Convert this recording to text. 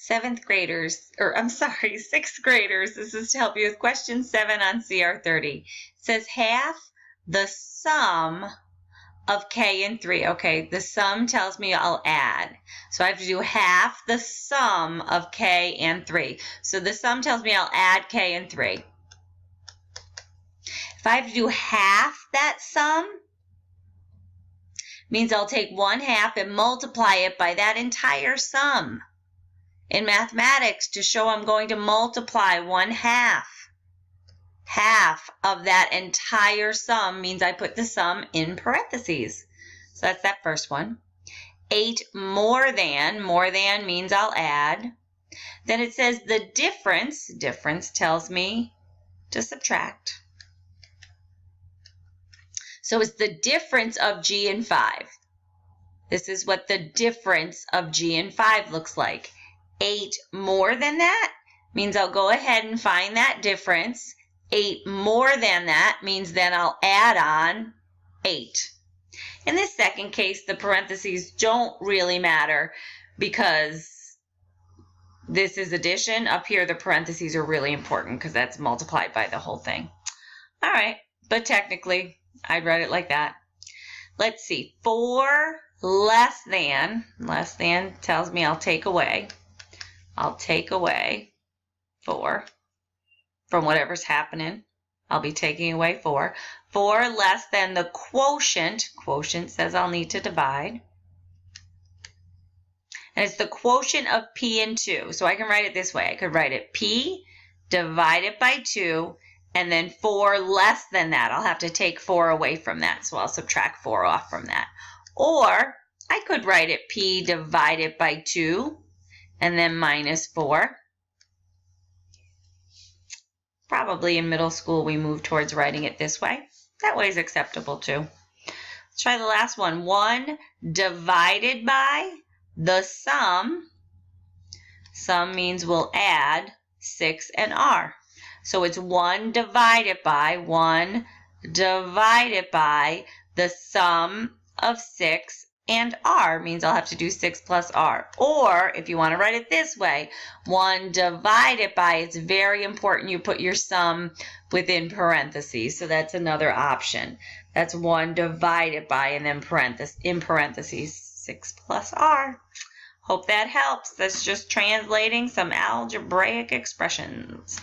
Sixth graders, this is to help you with question 7 on CR 30. It says half the sum of K and 3. Okay, the sum tells me I'll add. So I have to do half the sum of K and 3. So the sum tells me I'll add K and 3. If I have to do half that sum, means I'll take 1/2 and multiply it by that entire sum. In mathematics, to show I'm going to multiply 1/2, half of that entire sum means I put the sum in parentheses. So that's that first one. 8 more than means I'll add. Then it says the difference tells me to subtract. So it's the difference of G and 5. This is what the difference of G and 5 looks like. 8 more than that means I'll go ahead and find that difference. 8 more than that means then I'll add on 8. In this second case, the parentheses don't really matter because this is addition. Up here, the parentheses are really important because that's multiplied by the whole thing. All right, but technically, I'd write it like that. Let's see, 4 less than tells me I'll take away 4 from whatever's happening. I'll be taking away 4. 4 less than the quotient says I'll need to divide. And it's the quotient of P and 2. So I can write it this way. I could write it P divided by 2, and then 4 less than that. I'll have to take 4 away from that, so I'll subtract 4 off from that. Or I could write it P divided by 2, and then minus 4. Probably in middle school we move towards writing it this way. That way is acceptable too. Let's try the last one. 1 divided by the sum. Sum means we'll add 6 and R. So it's 1 divided by the sum of 6 and R means I'll have to do 6 plus R. Or if you want to write it this way, 1 divided by, it's very important you put your sum within parentheses. So that's another option. That's 1 divided by and then in parentheses 6 plus R. Hope that helps. That's just translating some algebraic expressions.